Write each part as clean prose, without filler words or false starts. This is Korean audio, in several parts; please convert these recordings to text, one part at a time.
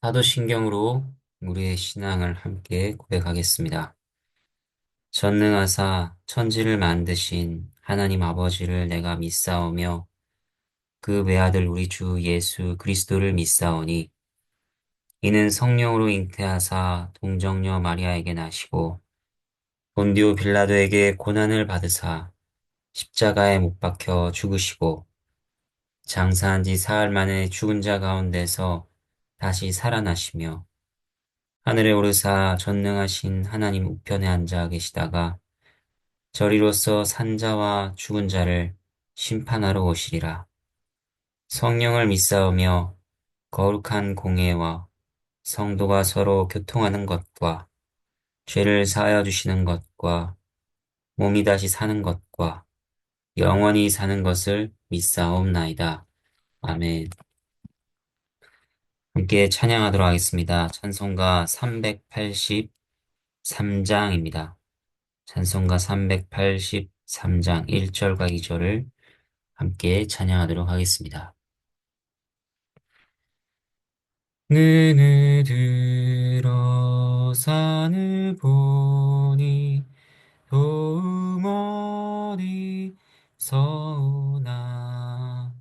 사도신경으로 우리의 신앙을 함께 고백하겠습니다. 전능하사 천지를 만드신 하나님 아버지를 내가 믿사오며 그 외아들 우리 주 예수 그리스도를 믿사오니 이는 성령으로 잉태하사 동정녀 마리아에게 나시고 본디오 빌라도에게 고난을 받으사 십자가에 못 박혀 죽으시고 장사한 지 사흘 만에 죽은 자 가운데서 다시 살아나시며 하늘에 오르사 전능하신 하나님 우편에 앉아 계시다가 저리로서 산자와 죽은 자를 심판하러 오시리라. 성령을 믿사오며 거룩한 공예와 성도가 서로 교통하는 것과 죄를 사하여 주시는 것과 몸이 다시 사는 것과 영원히 사는 것을 믿사옵나이다. 아멘. 함께 찬양하도록 하겠습니다. 찬송가 383장입니다. 찬송가 383장 1절과 2절을 함께 찬양하도록 하겠습니다. 느느들어 산을 보니 도움 어디서 오나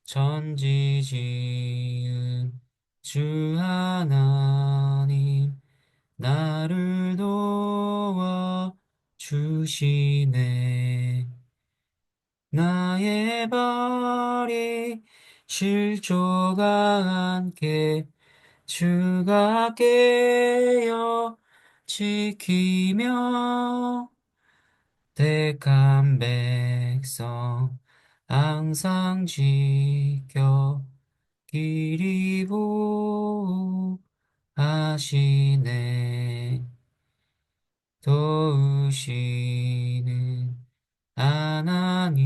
천지 지은 주 하나님 나를 도와 주시네. 나의 발이 실족하 않게 주가 깨어 지키며 택한 백성 항상 지켜 길이 보호하시네. 도우시는 하나님이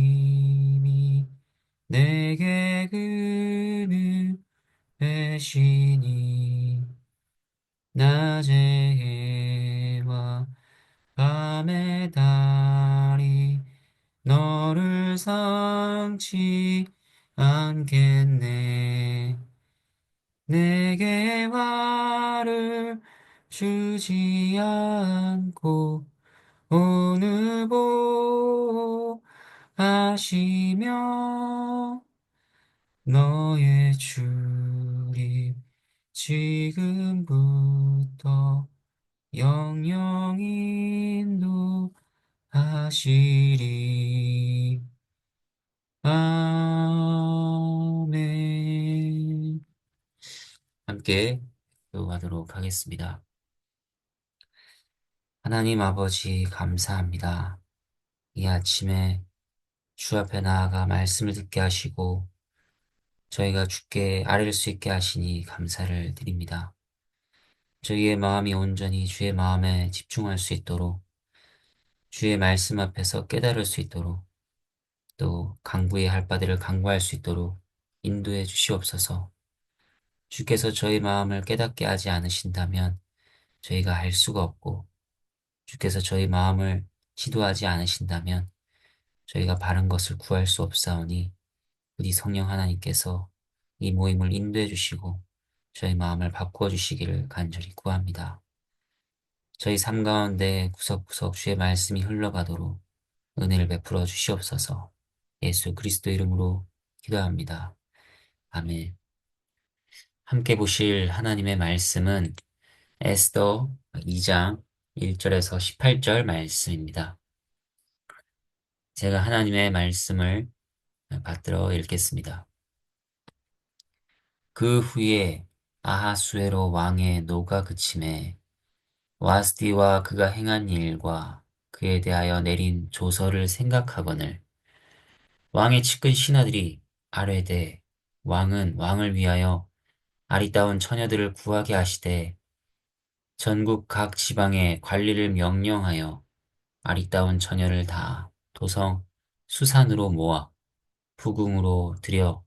내게 그는 되시니 낮의 해와 밤의 달이 너를 상치 않겠네. 내게 화를 주지 않고 오늘 보하시며 너의 출입 지금부터 영영 인도하시리. 아멘. 함께 기도하도록 하겠습니다. 하나님 아버지 감사합니다. 이 아침에 주 앞에 나아가 말씀을 듣게 하시고 저희가 주께 아뢰를 수 있게 하시니 감사를 드립니다. 저희의 마음이 온전히 주의 마음에 집중할 수 있도록 주의 말씀 앞에서 깨달을 수 있도록 또 강구해야 할 바들을 강구할 수 있도록 인도해 주시옵소서. 주께서 저희 마음을 깨닫게 하지 않으신다면 저희가 알 수가 없고 주께서 저희 마음을 지도하지 않으신다면 저희가 바른 것을 구할 수 없사오니 부디 성령 하나님께서 이 모임을 인도해 주시고 저희 마음을 바꾸어 주시기를 간절히 구합니다. 저희 삶 가운데 구석구석 주의 말씀이 흘러가도록 은혜를 베풀어 주시옵소서. 예수 그리스도 이름으로 기도합니다. 아멘. 함께 보실 하나님의 말씀은 에스더 2장 1절에서 18절 말씀입니다. 제가 하나님의 말씀을 받들어 읽겠습니다. 그 후에 아하수에로 왕의 노가 그침에 와스디와 그가 행한 일과 그에 대하여 내린 조서를 생각하거늘 왕의 측근 신하들이 아뢰되 왕은 왕을 위하여 아리따운 처녀들을 구하게 하시되 전국 각 지방에 관리를 명령하여 아리따운 처녀를 다 도성 수산으로 모아 부궁으로 들여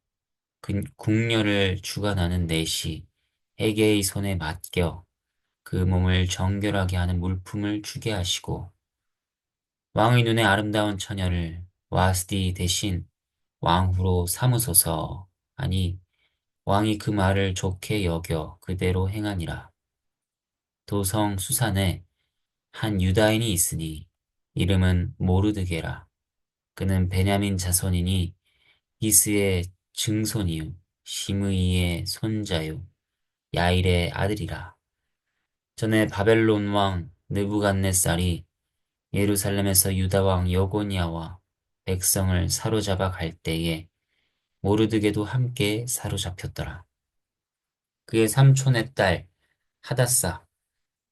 궁녀를 주관하는 내시 해계의 손에 맡겨 그 몸을 정결하게 하는 물품을 주게 하시고 왕의 눈에 아름다운 처녀를 와스디 대신 왕후로 삼으소서 하니 왕이 그 말을 좋게 여겨 그대로 행하니라. 도성 수산에 한 유다인이 있으니 이름은 모르드게라. 그는 베냐민 자손이니 기스의 증손이요 시므이의 손자요 야일의 아들이라. 전에 바벨론 왕 느부갓네살이 예루살렘에서 유다 왕 여고니아와 백성을 사로잡아 갈 때에 모르드게도 함께 사로잡혔더라. 그의 삼촌의 딸 하다사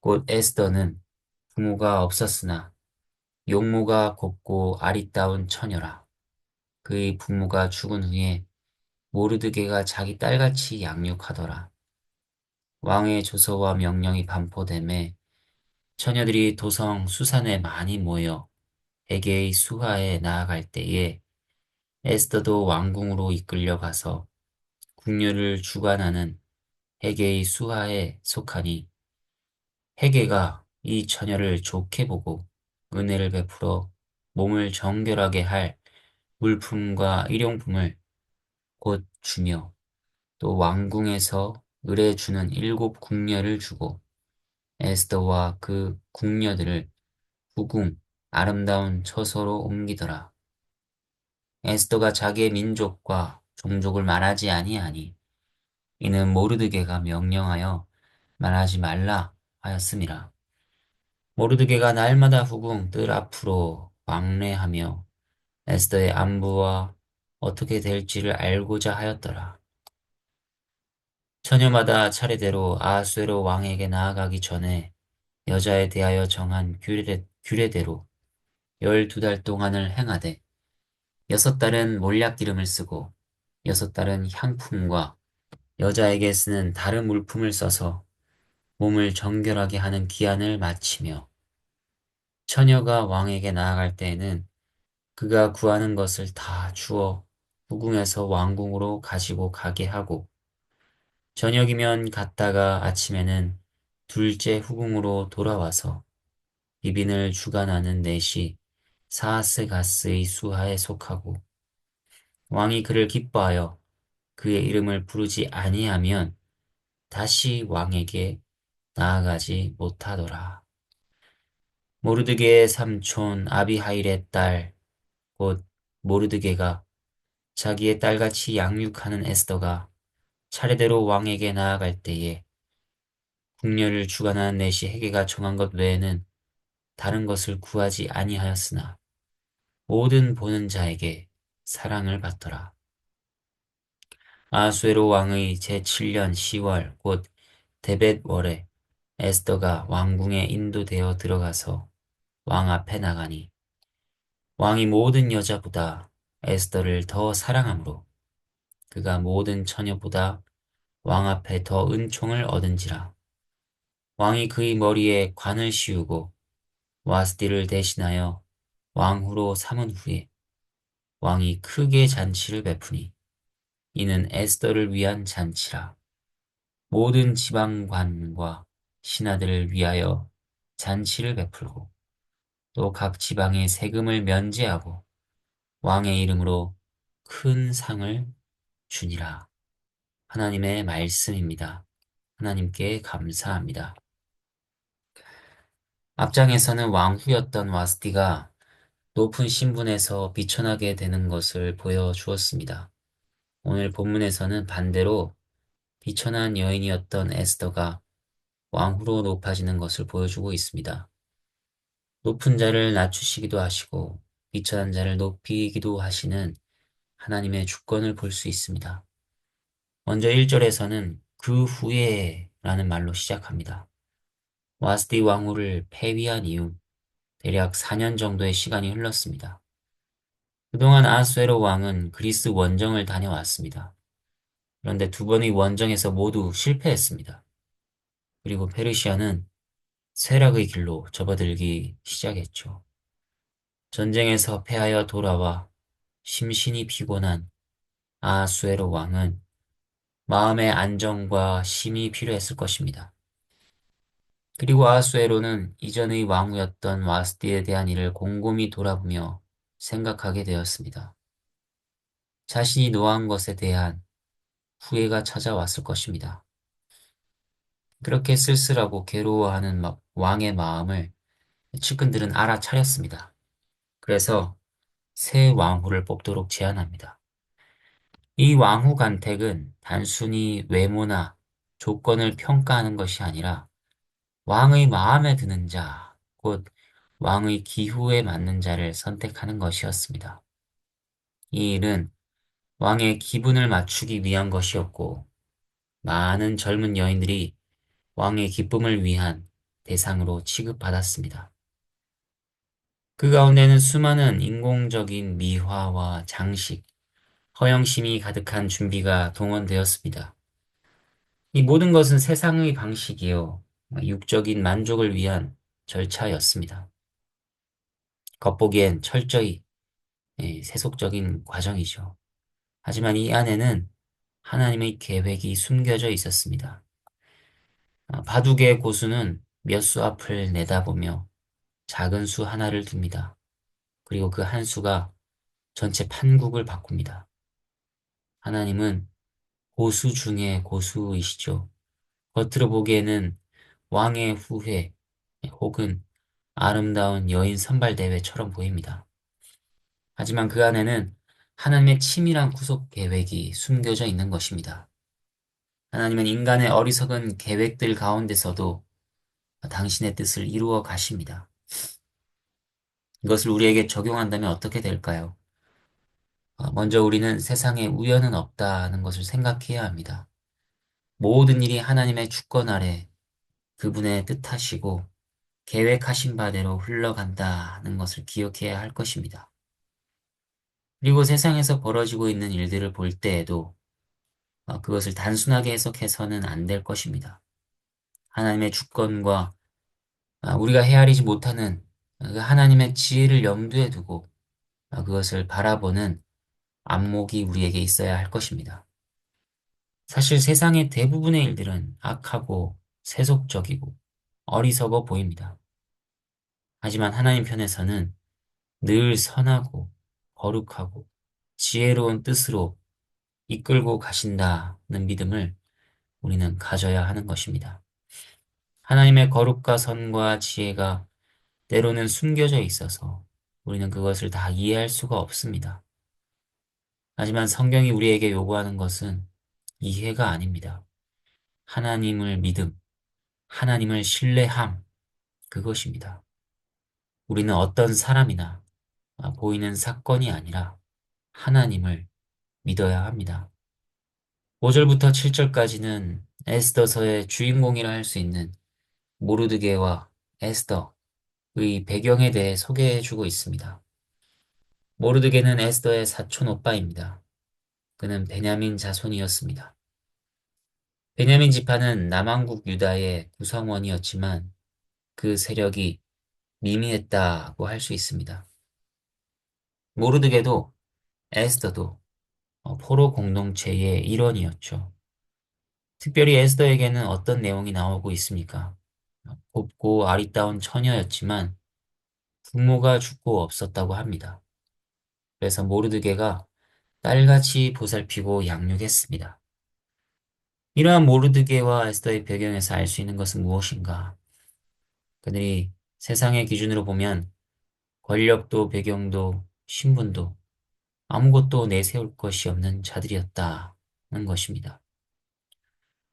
곧 에스더는 부모가 없었으나 용모가 곱고 아리따운 처녀라. 그의 부모가 죽은 후에 모르드게가 자기 딸같이 양육하더라. 왕의 조서와 명령이 반포됨에 처녀들이 도성 수산에 많이 모여 에게의 수하에 나아갈 때에 에스더도 왕궁으로 이끌려가서 궁녀를 주관하는 헤게의 수하에 속하니 헤게가 이 처녀를 좋게 보고 은혜를 베풀어 몸을 정결하게 할 물품과 일용품을 곧 주며 또 왕궁에서 을에 주는 7궁녀를 주고 에스더와 그 궁녀들을 후궁 아름다운 처소로 옮기더라. 에스더가 자기의 민족과 종족을 말하지 아니하니 이는 모르드게가 명령하여 말하지 말라 하였음이라. 모르드게가 날마다 후궁 뜰 앞으로 왕래하며 에스더의 안부와 어떻게 될지를 알고자 하였더라. 처녀마다 차례대로 아하수에로 왕에게 나아가기 전에 여자에 대하여 정한 규례대로 12달 동안을 행하되 6달은 몰약기름을 쓰고 6달은 향품과 여자에게 쓰는 다른 물품을 써서 몸을 정결하게 하는 기한을 마치며 처녀가 왕에게 나아갈 때에는 그가 구하는 것을 다 주어 후궁에서 왕궁으로 가지고 가게 하고 저녁이면 갔다가 아침에는 둘째 후궁으로 돌아와서 비빈을 주관하는 넷이 사스가스의 수하에 속하고 왕이 그를 기뻐하여 그의 이름을 부르지 아니하면 다시 왕에게 나아가지 못하더라. 모르드게의 삼촌 아비하일의 딸, 곧 모르드게가 자기의 딸같이 양육하는 에스더가 차례대로 왕에게 나아갈 때에 궁녀를 주관하는 넷이 헤게가 정한 것 외에는 다른 것을 구하지 아니하였으나 모든 보는 자에게 사랑을 받더라. 아수에로 왕의 제7년 10월 곧 데벳월에 에스더가 왕궁에 인도되어 들어가서 왕 앞에 나가니 왕이 모든 여자보다 에스더를 더 사랑하므로 그가 모든 처녀보다 왕 앞에 더 은총을 얻은지라. 왕이 그의 머리에 관을 씌우고 와스디를 대신하여 왕후로 삼은 후에 왕이 크게 잔치를 베푸니 이는 에스더를 위한 잔치라. 모든 지방관과 신하들을 위하여 잔치를 베풀고 또 각 지방의 세금을 면제하고 왕의 이름으로 큰 상을 주니라. 하나님의 말씀입니다. 하나님께 감사합니다. 앞장에서는 왕후였던 와스티가 높은 신분에서 비천하게 되는 것을 보여주었습니다. 오늘 본문에서는 반대로 비천한 여인이었던 에스더가 왕후로 높아지는 것을 보여주고 있습니다. 높은 자를 낮추시기도 하시고 비천한 자를 높이기도 하시는 하나님의 주권을 볼 수 있습니다. 먼저 1절에서는 그 후에 라는 말로 시작합니다. 와스디 왕후를 폐위한 이후 대략 4년 정도의 시간이 흘렀습니다. 그동안 아하수에로 왕은 그리스 원정을 다녀왔습니다. 그런데 두 번의 원정에서 모두 실패했습니다. 그리고 페르시아는 쇠락의 길로 접어들기 시작했죠. 전쟁에서 패하여 돌아와 심신이 피곤한 아하수에로 왕은 마음의 안정과 쉼이 필요했을 것입니다. 그리고 아하수에로는 이전의 왕후였던 와스디에 대한 일을 곰곰이 돌아보며 생각하게 되었습니다. 자신이 노한 것에 대한 후회가 찾아왔을 것입니다. 그렇게 쓸쓸하고 괴로워하는 왕의 마음을 측근들은 알아차렸습니다. 그래서 새 왕후를 뽑도록 제안합니다. 이 왕후 간택은 단순히 외모나 조건을 평가하는 것이 아니라 왕의 마음에 드는 자, 곧 왕의 기후에 맞는 자를 선택하는 것이었습니다. 이 일은 왕의 기분을 맞추기 위한 것이었고, 많은 젊은 여인들이 왕의 기쁨을 위한 대상으로 취급받았습니다. 그 가운데는 수많은 인공적인 미화와 장식, 허영심이 가득한 준비가 동원되었습니다. 이 모든 것은 세상의 방식이요, 육적인 만족을 위한 절차였습니다. 겉보기엔 철저히 세속적인 과정이죠. 하지만 이 안에는 하나님의 계획이 숨겨져 있었습니다. 바둑의 고수는 몇 수 앞을 내다보며 작은 수 하나를 둡니다. 그리고 그 한 수가 전체 판국을 바꿉니다. 하나님은 고수 중에 고수이시죠. 겉으로 보기에는 왕의 후회 혹은 아름다운 여인 선발 대회처럼 보입니다. 하지만 그 안에는 하나님의 치밀한 구속 계획이 숨겨져 있는 것입니다. 하나님은 인간의 어리석은 계획들 가운데서도 당신의 뜻을 이루어 가십니다. 이것을 우리에게 적용한다면 어떻게 될까요? 먼저 우리는 세상에 우연은 없다는 것을 생각해야 합니다. 모든 일이 하나님의 주권 아래 그분의 뜻하시고 계획하신 바대로 흘러간다는 것을 기억해야 할 것입니다. 그리고 세상에서 벌어지고 있는 일들을 볼 때에도 그것을 단순하게 해석해서는 안 될 것입니다. 하나님의 주권과 우리가 헤아리지 못하는 그 하나님의 지혜를 염두에 두고 그것을 바라보는 안목이 우리에게 있어야 할 것입니다. 사실 세상의 대부분의 일들은 악하고 세속적이고 어리석어 보입니다. 하지만 하나님 편에서는 늘 선하고 거룩하고 지혜로운 뜻으로 이끌고 가신다는 믿음을 우리는 가져야 하는 것입니다. 하나님의 거룩과 선과 지혜가 때로는 숨겨져 있어서 우리는 그것을 다 이해할 수가 없습니다. 하지만 성경이 우리에게 요구하는 것은 이해가 아닙니다. 하나님을 믿음, 하나님을 신뢰함, 그것입니다. 우리는 어떤 사람이나 보이는 사건이 아니라 하나님을 믿어야 합니다. 5절부터 7절까지는 에스더서의 주인공이라 할 수 있는 모르드게와 에스더의 배경에 대해 소개해주고 있습니다. 모르드게는 에스더의 사촌 오빠입니다. 그는 베냐민 자손이었습니다. 베냐민 지파는 남왕국 유다의 구성원이었지만 그 세력이 미미했다고 할 수 있습니다. 모르드게도 에스더도 포로 공동체의 일원이었죠. 특별히 에스더에게는 어떤 내용이 나오고 있습니까? 곱고 아리따운 처녀였지만 부모가 죽고 없었다고 합니다. 그래서 모르드게가 딸같이 보살피고 양육했습니다. 이러한 모르드게와 에스더의 배경에서 알 수 있는 것은 무엇인가? 그들이 세상의 기준으로 보면 권력도 배경도 신분도 아무것도 내세울 것이 없는 자들이었다는 것입니다.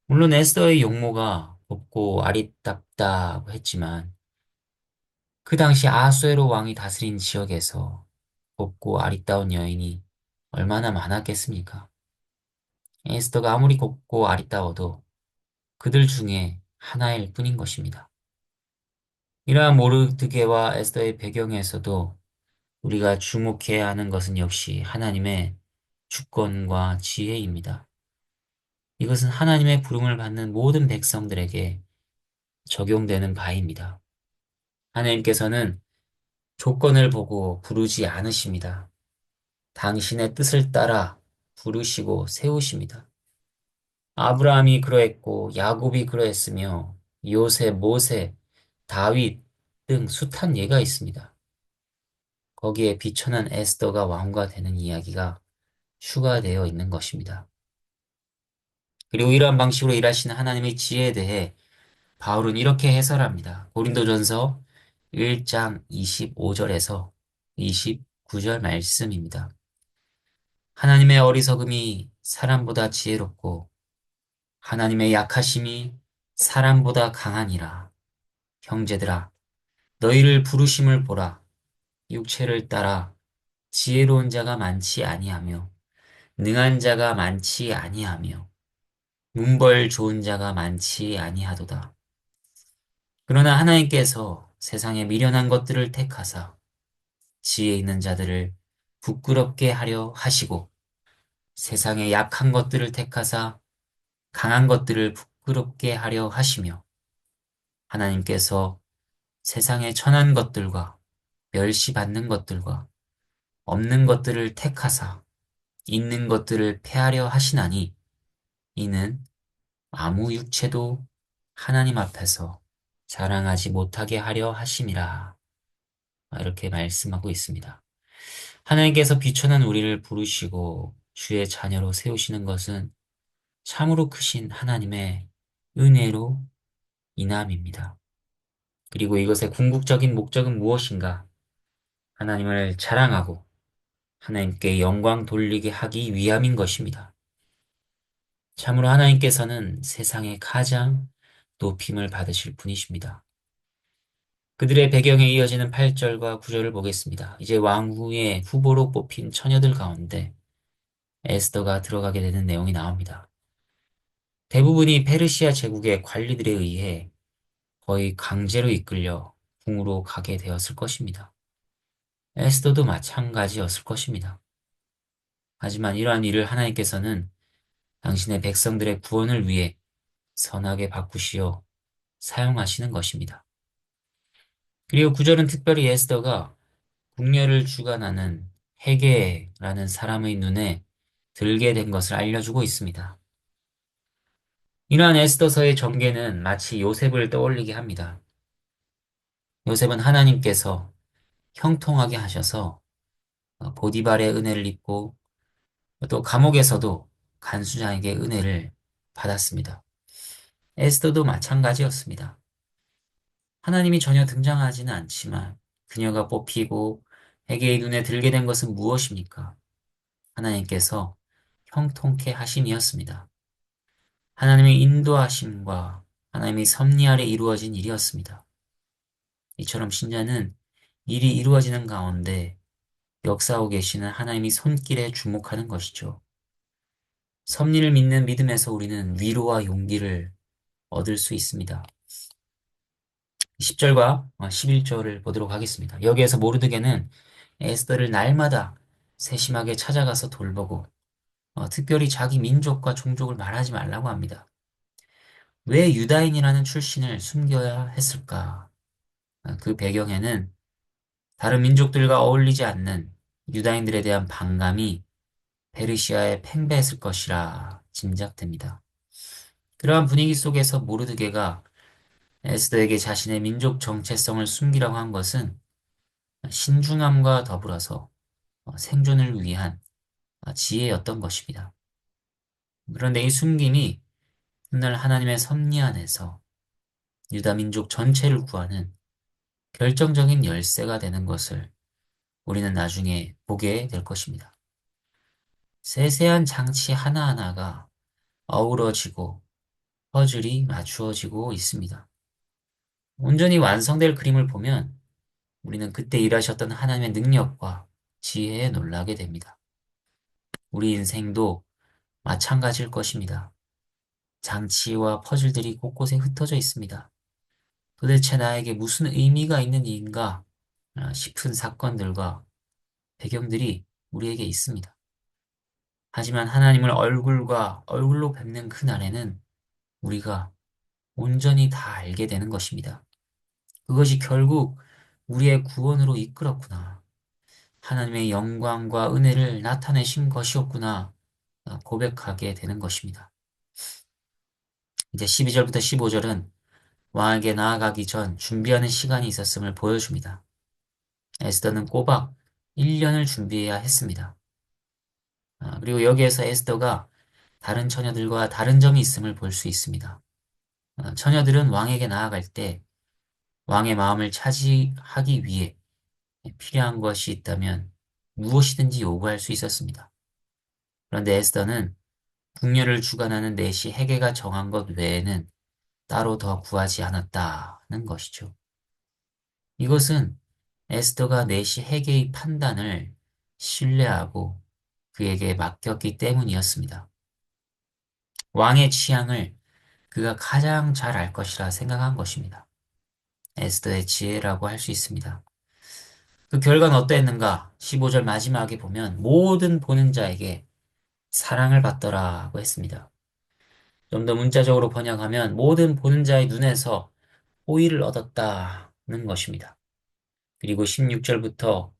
물론 에스더의 용모가 곱고 아리답다고 했지만 그 당시 아수에로 왕이 다스린 지역에서 곱고 아리따운 여인이 얼마나 많았겠습니까? 에스더가 아무리 곱고 아리따워도 그들 중에 하나일 뿐인 것입니다. 이러한 모르드게와 에스더의 배경에서도 우리가 주목해야 하는 것은 역시 하나님의 주권과 지혜입니다. 이것은 하나님의 부름을 받는 모든 백성들에게 적용되는 바입니다. 하나님께서는 조건을 보고 부르지 않으십니다. 당신의 뜻을 따라 부르시고 세우십니다. 아브라함이 그러했고 야곱이 그러했으며 요셉, 모세, 다윗 등 숱한 예가 있습니다. 거기에 비천한 에스더가 왕과 되는 이야기가 추가되어 있는 것입니다. 그리고 이러한 방식으로 일하시는 하나님의 지혜에 대해 바울은 이렇게 해설합니다. 고린도전서 1장 25절에서 29절 말씀입니다. 하나님의 어리석음이 사람보다 지혜롭고 하나님의 약하심이 사람보다 강하니라. 형제들아, 너희를 부르심을 보라. 육체를 따라 지혜로운 자가 많지 아니하며 능한 자가 많지 아니하며 문벌 좋은 자가 많지 아니하도다. 그러나 하나님께서 세상에 미련한 것들을 택하사 지혜 있는 자들을 부끄럽게 하려 하시고 세상에 약한 것들을 택하사 강한 것들을 부끄럽게 하려 하시며 하나님께서 세상에 천한 것들과 멸시받는 것들과 없는 것들을 택하사 있는 것들을 패하려 하시나니 이는 아무 육체도 하나님 앞에서 자랑하지 못하게 하려 하심이라. 이렇게 말씀하고 있습니다. 하나님께서 비천한 우리를 부르시고 주의 자녀로 세우시는 것은 참으로 크신 하나님의 은혜로 인함입니다. 그리고 이것의 궁극적인 목적은 무엇인가? 하나님을 자랑하고 하나님께 영광 돌리게 하기 위함인 것입니다. 참으로 하나님께서는 세상의 가장 높임을 받으실 분이십니다. 그들의 배경에 이어지는 8절과 9절을 보겠습니다. 이제 왕후의 후보로 뽑힌 처녀들 가운데 에스더가 들어가게 되는 내용이 나옵니다. 대부분이 페르시아 제국의 관리들에 의해 거의 강제로 이끌려 궁으로 가게 되었을 것입니다. 에스더도 마찬가지였을 것입니다. 하지만 이러한 일을 하나님께서는 당신의 백성들의 구원을 위해 선하게 바꾸시어 사용하시는 것입니다. 그리고 9절은 특별히 에스더가 궁녀를 주관하는 헤게라는 사람의 눈에 들게 된 것을 알려주고 있습니다. 이러한 에스더서의 전개는 마치 요셉을 떠올리게 합니다. 요셉은 하나님께서 형통하게 하셔서 보디발의 은혜를 입고 또 감옥에서도 간수장에게 은혜를 받았습니다. 에스더도 마찬가지였습니다. 하나님이 전혀 등장하지는 않지만 그녀가 뽑히고 헤게의 눈에 들게 된 것은 무엇입니까? 하나님께서 형통케 하심이었습니다. 하나님의 인도하심과 하나님의 섭리 아래 이루어진 일이었습니다. 이처럼 신자는 일이 이루어지는 가운데 역사하고 계시는 하나님의 손길에 주목하는 것이죠. 섭리를 믿는 믿음에서 우리는 위로와 용기를 얻을 수 있습니다. 10절과 11절을 보도록 하겠습니다. 여기에서 모르드게는 에스더를 날마다 세심하게 찾아가서 돌보고 특별히 자기 민족과 종족을 말하지 말라고 합니다. 왜 유다인이라는 출신을 숨겨야 했을까? 그 배경에는 다른 민족들과 어울리지 않는 유다인들에 대한 반감이 페르시아에 팽배했을 것이라 짐작됩니다. 그러한 분위기 속에서 모르드게가 에스더에게 자신의 민족 정체성을 숨기라고 한 것은 신중함과 더불어서 생존을 위한 지혜였던 것입니다. 그런데 이 숨김이 훗날 하나님의 섭리 안에서 유다 민족 전체를 구하는 결정적인 열쇠가 되는 것을 우리는 나중에 보게 될 것입니다. 세세한 장치 하나하나가 어우러지고 퍼즐이 맞추어지고 있습니다. 온전히 완성될 그림을 보면 우리는 그때 일하셨던 하나님의 능력과 지혜에 놀라게 됩니다. 우리 인생도 마찬가지일 것입니다. 장치와 퍼즐들이 곳곳에 흩어져 있습니다. 도대체 나에게 무슨 의미가 있는 일인가 싶은 사건들과 배경들이 우리에게 있습니다. 하지만 하나님을 얼굴과 얼굴로 뵙는 그날에는 우리가 온전히 다 알게 되는 것입니다. 그것이 결국 우리의 구원으로 이끌었구나. 하나님의 영광과 은혜를 나타내신 것이었구나 고백하게 되는 것입니다. 이제 12절부터 15절은 왕에게 나아가기 전 준비하는 시간이 있었음을 보여줍니다. 에스더는 꼬박 1년을 준비해야 했습니다. 그리고 여기에서 에스더가 다른 처녀들과 다른 점이 있음을 볼 수 있습니다. 처녀들은 왕에게 나아갈 때 왕의 마음을 차지하기 위해 필요한 것이 있다면 무엇이든지 요구할 수 있었습니다. 그런데 에스더는 궁녀를 주관하는 내시 헤게가 정한 것 외에는 따로 더 구하지 않았다는 것이죠. 이것은 에스더가 내시 헤게의 판단을 신뢰하고 그에게 맡겼기 때문이었습니다. 왕의 취향을 그가 가장 잘 알 것이라 생각한 것입니다. 에스더의 지혜라고 할 수 있습니다. 그 결과는 어떠했는가? 15절 마지막에 보면 모든 보는 자에게 사랑을 받더라고 했습니다. 좀 더 문자적으로 번역하면 모든 보는 자의 눈에서 호의를 얻었다는 것입니다. 그리고 16절부터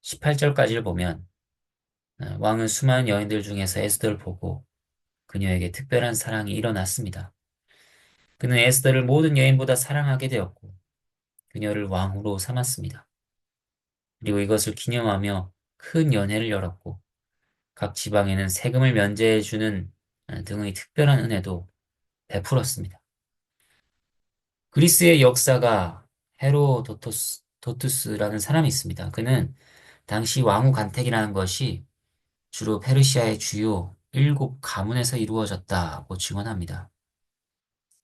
18절까지를 보면 왕은 수많은 여인들 중에서 에스더를 보고 그녀에게 특별한 사랑이 일어났습니다. 그는 에스더를 모든 여인보다 사랑하게 되었고 그녀를 왕으로 삼았습니다. 그리고 이것을 기념하며 큰 연회를 열었고 각 지방에는 세금을 면제해주는 등의 특별한 은혜도 베풀었습니다. 그리스의 역사가 헤로도투스라는 사람이 있습니다. 그는 당시 왕후 간택이라는 것이 주로 페르시아의 주요 7가문에서 이루어졌다고 증언합니다.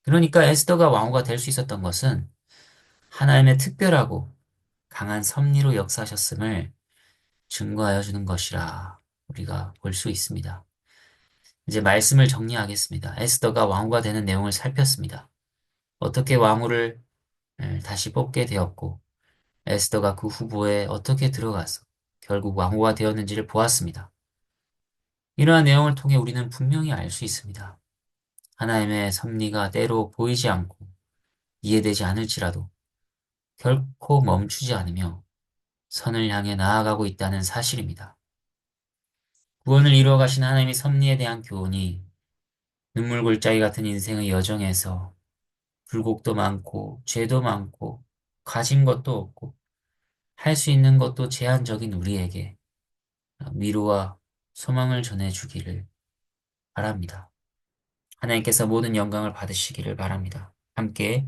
그러니까 에스더가 왕후가 될 수 있었던 것은 하나님의 특별하고 강한 섭리로 역사하셨음을 증거하여 주는 것이라 우리가 볼 수 있습니다. 이제 말씀을 정리하겠습니다. 에스더가 왕후가 되는 내용을 살폈습니다. 어떻게 왕후를 다시 뽑게 되었고 에스더가 그 후보에 어떻게 들어가서 결국 왕후가 되었는지를 보았습니다. 이러한 내용을 통해 우리는 분명히 알 수 있습니다. 하나님의 섭리가 때로 보이지 않고 이해되지 않을지라도 결코 멈추지 않으며 선을 향해 나아가고 있다는 사실입니다. 구원을 이루어 가신 하나님의 섭리에 대한 교훈이 눈물골짜기 같은 인생의 여정에서 굴곡도 많고 죄도 많고 가진 것도 없고 할 수 있는 것도 제한적인 우리에게 위로와 소망을 전해주기를 바랍니다. 하나님께서 모든 영광을 받으시기를 바랍니다. 함께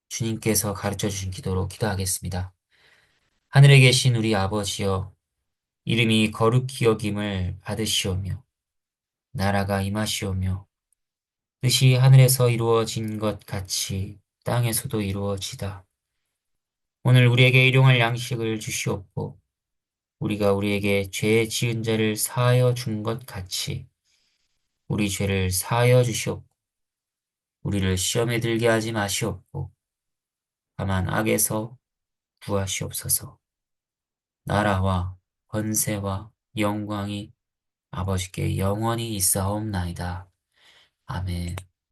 주님께서 가르쳐 주신 기도로 기도하겠습니다. 하늘에 계신 우리 아버지여, 이름이 거룩히 여김을 받으시오며, 나라가 임하시오며, 뜻이 하늘에서 이루어진 것 같이 땅에서도 이루어지다. 오늘 우리에게 일용할 양식을 주시옵고, 우리가 우리에게 죄 지은 자를 사하여 준 것 같이 우리 죄를 사하여 주시옵고, 우리를 시험에 들게 하지 마시옵고, 다만 악에서 구하시옵소서. 나라와 권세와 영광이 아버지께 영원히 있사옵나이다. 아멘.